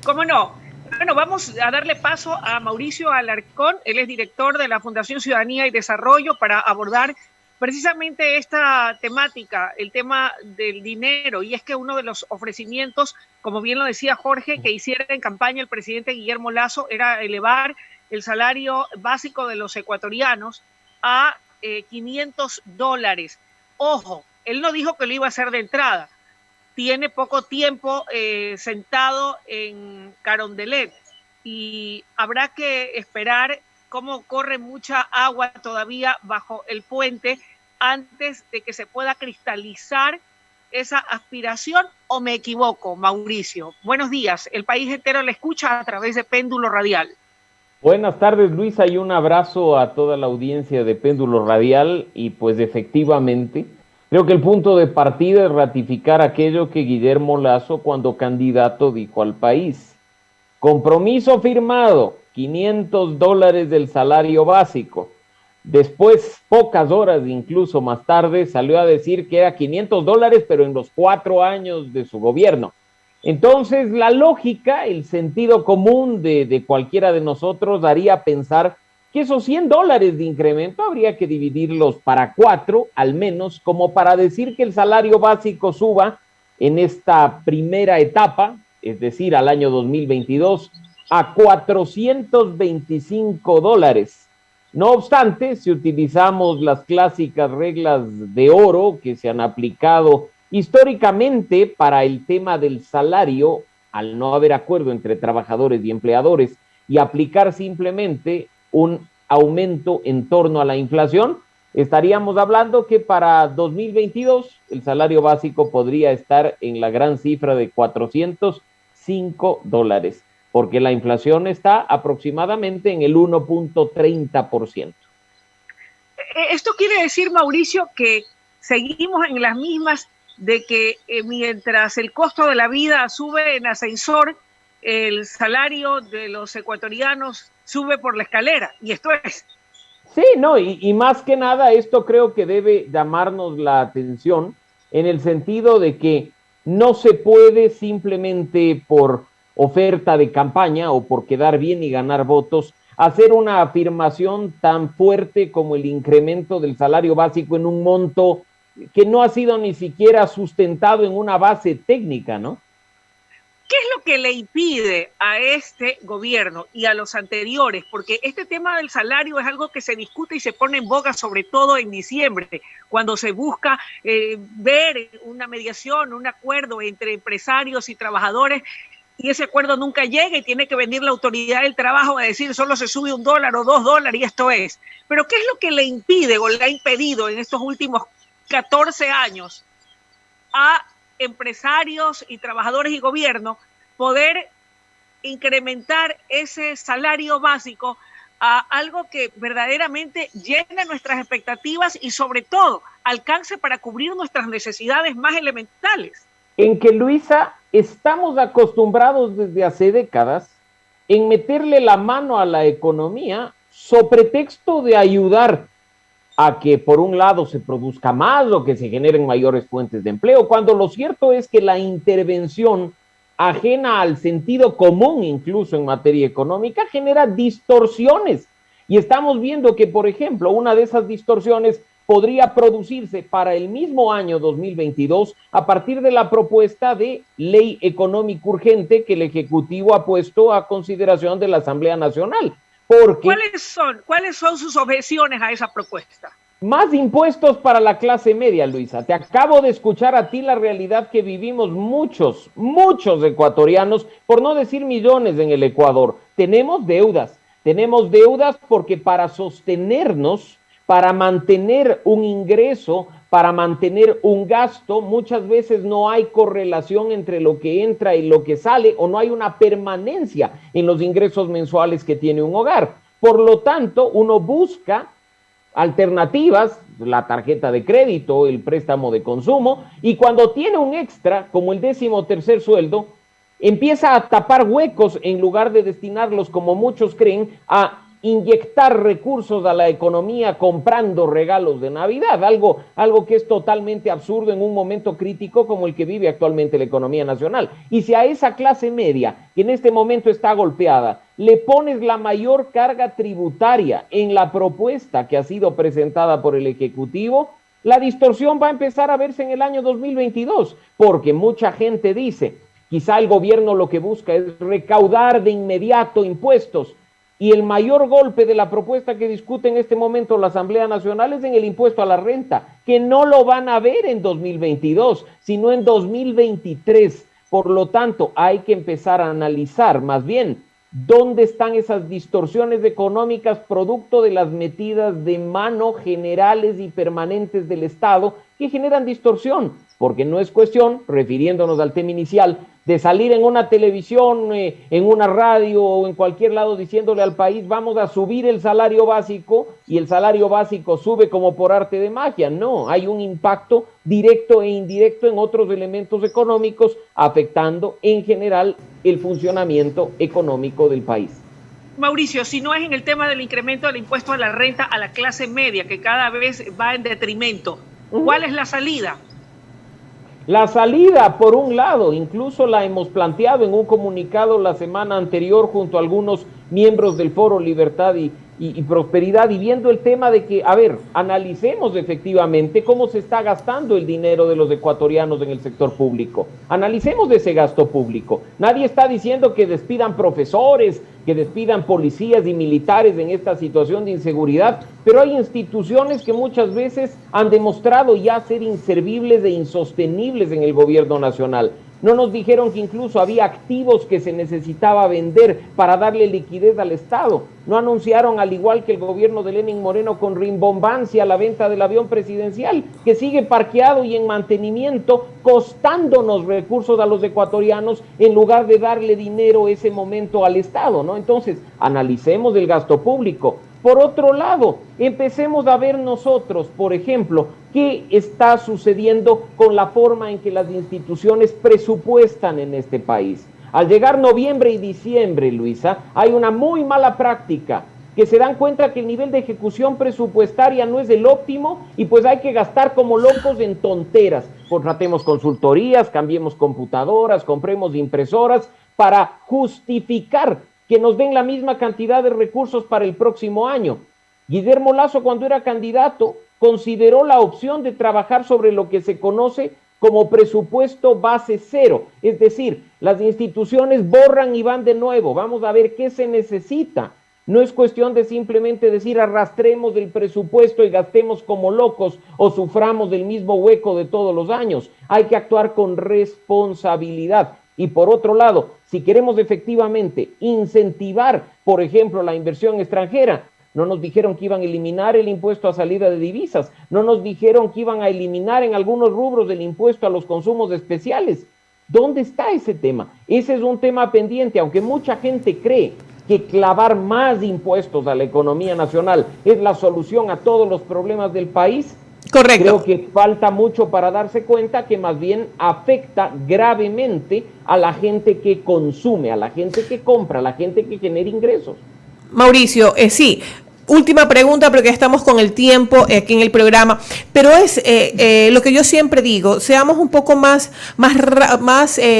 ¿Cómo no? Bueno, vamos a darle paso a Mauricio Alarcón. Él es director de la Fundación Ciudadanía y Desarrollo para abordar precisamente esta temática, el tema del dinero. Y es que uno de los ofrecimientos, como bien lo decía Jorge, que hiciera en campaña el presidente Guillermo Lasso era elevar el salario básico de los ecuatorianos a $500. Ojo, él no dijo que lo iba a hacer de entrada. Tiene poco tiempo sentado en Carondelet y habrá que esperar cómo corre mucha agua todavía bajo el puente antes de que se pueda cristalizar esa aspiración, ¿o me equivoco, Mauricio? Buenos días, el país entero le escucha a través de Péndulo Radial. Buenas tardes, Luisa, y un abrazo a toda la audiencia de Péndulo Radial. Y pues efectivamente, creo que el punto de partida es ratificar aquello que Guillermo Lasso, cuando candidato, dijo al país. Compromiso firmado, $500 del salario básico. Después, pocas horas, incluso más tarde, salió a decir que era $500, pero en los 4 años de su gobierno. Entonces, la lógica, el sentido común de cualquiera de nosotros daría pensar que esos $100 de incremento habría que dividirlos para 4, al menos, como para decir que el salario básico suba en esta primera etapa, es decir, al año 2022, a $425. No obstante, si utilizamos las clásicas reglas de oro que se han aplicado históricamente para el tema del salario, al no haber acuerdo entre trabajadores y empleadores, y aplicar simplemente un aumento en torno a la inflación, estaríamos hablando que para 2022 el salario básico podría estar en la gran cifra de $405, porque la inflación está aproximadamente en el 1.30%. Esto quiere decir, Mauricio, que seguimos en las mismas de que mientras el costo de la vida sube en ascensor, el salario de los ecuatorianos sube por la escalera, y esto es. Sí, no, y más que nada esto creo que debe llamarnos la atención en el sentido de que no se puede simplemente por oferta de campaña o por quedar bien y ganar votos hacer una afirmación tan fuerte como el incremento del salario básico en un monto que no ha sido ni siquiera sustentado en una base técnica, ¿no? ¿Qué es lo que le impide a este gobierno y a los anteriores? Porque este tema del salario es algo que se discute y se pone en boga, sobre todo en diciembre, cuando se busca ver una mediación, un acuerdo entre empresarios y trabajadores, y ese acuerdo nunca llega y tiene que venir la autoridad del trabajo a decir solo se sube $1 o $2 y esto es. Pero ¿qué es lo que le impide o le ha impedido en estos últimos 14 años a empresarios y trabajadores y gobierno poder incrementar ese salario básico a algo que verdaderamente llene nuestras expectativas y sobre todo alcance para cubrir nuestras necesidades más elementales? En que, Luisa, estamos acostumbrados desde hace décadas en meterle la mano a la economía sobre pretexto de ayudar a que por un lado se produzca más o que se generen mayores fuentes de empleo, cuando lo cierto es que la intervención ajena al sentido común, incluso en materia económica, genera distorsiones. Y estamos viendo que, por ejemplo, una de esas distorsiones podría producirse para el mismo año 2022 a partir de la propuesta de ley económica urgente que el Ejecutivo ha puesto a consideración de la Asamblea Nacional. Porque ¿Cuáles son sus objeciones a esa propuesta? Más impuestos para la clase media, Luisa. Te acabo de escuchar a ti la realidad que vivimos muchos ecuatorianos, por no decir millones en el Ecuador. Tenemos deudas porque para sostenernos, para mantener un ingreso, para mantener un gasto, muchas veces no hay correlación entre lo que entra y lo que sale, o no hay una permanencia en los ingresos mensuales que tiene un hogar. Por lo tanto, uno busca alternativas, la tarjeta de crédito, el préstamo de consumo, y cuando tiene un extra, como el 13º sueldo, empieza a tapar huecos en lugar de destinarlos, como muchos creen, a inyectar recursos a la economía comprando regalos de Navidad, algo que es totalmente absurdo en un momento crítico como el que vive actualmente la economía nacional. Y si a esa clase media, que en este momento está golpeada, le pones la mayor carga tributaria en la propuesta que ha sido presentada por el Ejecutivo, la distorsión va a empezar a verse en el año 2022, porque mucha gente dice, quizá el gobierno lo que busca es recaudar de inmediato impuestos, y el mayor golpe de la propuesta que discute en este momento la Asamblea Nacional es en el impuesto a la renta, que no lo van a ver en 2022, sino en 2023. Por lo tanto, hay que empezar a analizar más bien dónde están esas distorsiones económicas producto de las metidas de mano generales y permanentes del Estado que generan distorsión, porque no es cuestión, refiriéndonos al tema inicial, de salir en una televisión, en una radio o en cualquier lado diciéndole al país vamos a subir el salario básico y el salario básico sube como por arte de magia. No, hay un impacto directo e indirecto en otros elementos económicos afectando en general el funcionamiento económico del país. Mauricio, si no es en el tema del incremento del impuesto a la renta a la clase media, que cada vez va en detrimento, ¿cuál es la salida? La salida, por un lado, incluso la hemos planteado en un comunicado la semana anterior junto a algunos miembros del Foro Libertad y Prosperidad, y viendo el tema de que, analicemos efectivamente cómo se está gastando el dinero de los ecuatorianos en el sector público. Analicemos ese gasto público. Nadie está diciendo que despidan profesores, que despidan policías y militares en esta situación de inseguridad, pero hay instituciones que muchas veces han demostrado ya ser inservibles e insostenibles en el gobierno nacional. No nos dijeron que incluso había activos que se necesitaba vender para darle liquidez al Estado. No anunciaron, al igual que el gobierno de Lenín Moreno, con rimbombancia la venta del avión presidencial, que sigue parqueado y en mantenimiento, costándonos recursos a los ecuatorianos en lugar de darle dinero ese momento al Estado, ¿no? Entonces, analicemos el gasto público. Por otro lado, empecemos a ver nosotros, por ejemplo, qué está sucediendo con la forma en que las instituciones presupuestan en este país. Al llegar noviembre y diciembre, Luisa, hay una muy mala práctica, que se dan cuenta que el nivel de ejecución presupuestaria no es el óptimo y pues hay que gastar como locos en tonteras. Contratemos consultorías, cambiemos computadoras, compremos impresoras para justificar que nos den la misma cantidad de recursos para el próximo año. Guillermo Lasso, cuando era candidato, consideró la opción de trabajar sobre lo que se conoce como presupuesto base cero, es decir, las instituciones borran y van de nuevo, vamos a ver qué se necesita. No es cuestión de simplemente decir arrastremos el presupuesto y gastemos como locos o suframos del mismo hueco de todos los años. Hay que actuar con responsabilidad. Y por otro lado, si queremos efectivamente incentivar, por ejemplo, la inversión extranjera, no nos dijeron que iban a eliminar el impuesto a salida de divisas, no nos dijeron que iban a eliminar en algunos rubros el impuesto a los consumos especiales. ¿Dónde está ese tema? Ese es un tema pendiente, aunque mucha gente cree que clavar más impuestos a la economía nacional es la solución a todos los problemas del país. Correcto. Creo que falta mucho para darse cuenta que más bien afecta gravemente a la gente que consume, a la gente que compra, a la gente que genera ingresos. Mauricio, sí. Última pregunta, porque estamos con el tiempo aquí en el programa, pero es lo que yo siempre digo, seamos un poco más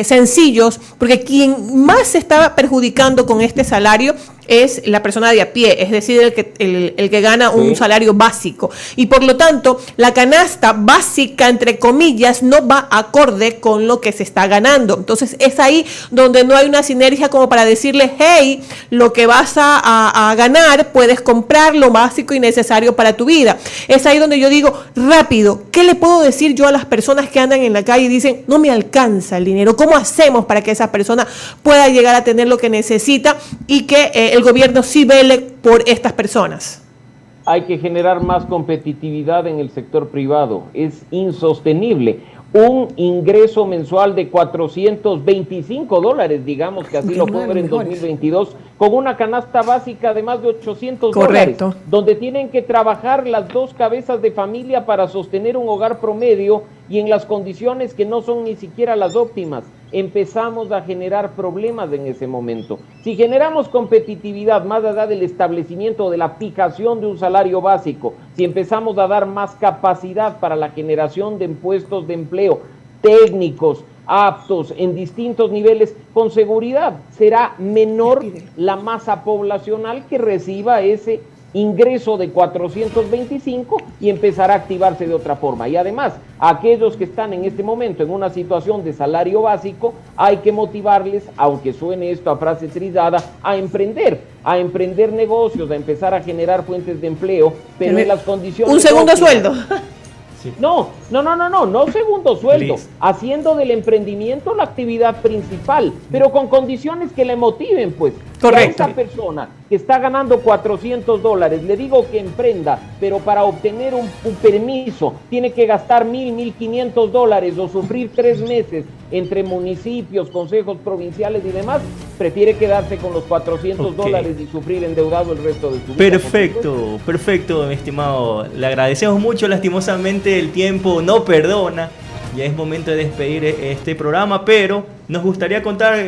sencillos, porque quien más se está perjudicando con este salario es la persona de a pie, es decir, el que gana un salario básico. Y por lo tanto, la canasta básica, entre comillas, no va acorde con lo que se está ganando. Entonces, es ahí donde no hay una sinergia como para decirle, hey, lo que vas a ganar, puedes comprar lo básico y necesario para tu vida. Es ahí donde yo digo, rápido, ¿qué le puedo decir yo a las personas que andan en la calle y dicen, no me alcanza el dinero? ¿Cómo hacemos para que esa persona pueda llegar a tener lo que necesita y que el gobierno sí vele por estas personas? Hay que generar más competitividad en el sector privado. Es insostenible. Un ingreso mensual de $425, digamos que así lo puedo ver en 2022, con una canasta básica de más de $800, correcto, donde tienen que trabajar las dos cabezas de familia para sostener un hogar promedio y en las condiciones que no son ni siquiera las óptimas. empezamos a generar problemas en ese momento. Si generamos competitividad más allá del establecimiento de la fijación de un salario básico, si empezamos a dar más capacidad para la generación de puestos de empleo técnicos, aptos en distintos niveles, con seguridad será menor la masa poblacional que reciba ese ingreso de 425 y empezará a activarse de otra forma. Y además, a aquellos que están en este momento en una situación de salario básico, hay que motivarles, aunque suene esto a frase trillada, a emprender negocios, a empezar a generar fuentes de empleo, pero en las condiciones... Un segundo sueldo. Sí. No segundo sueldo, Listo. haciendo del emprendimiento la actividad principal, pero con condiciones que le motiven, pues. Correcto. Si a esa persona que está ganando $400, le digo que emprenda, pero para obtener un permiso tiene que gastar $1,500 o sufrir 3 meses entre municipios, consejos provinciales y demás, prefiere quedarse con los $400 y sufrir endeudado el resto de su vida. Perfecto, mi estimado. Le agradecemos mucho, lastimosamente el tiempo no perdona. Ya es momento de despedir este programa, pero nos gustaría contar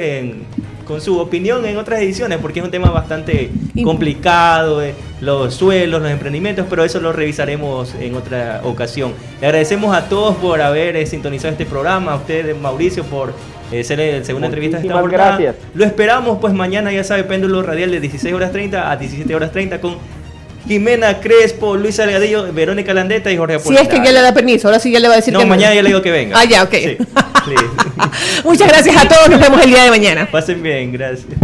con su opinión en otras ediciones, porque es un tema bastante complicado, los suelos, los emprendimientos, pero eso lo revisaremos en otra ocasión. Le agradecemos a todos por haber sintonizado este programa, a usted, Mauricio, por ser el segunda entrevista de esta jornada. Gracias. Lo esperamos, pues mañana, ya sabe, péndulo radial de 16:30 a 17:30 con Jimena Crespo, Luis Salgadillo, Verónica Landeta y Jorge Apolinar. Si es que ya le da permiso, ahora sí ya le va a decir no, que mañana ya le digo que venga. Ah, ya, ok. Sí. Muchas gracias a todos, nos vemos el día de mañana. Pasen bien, gracias.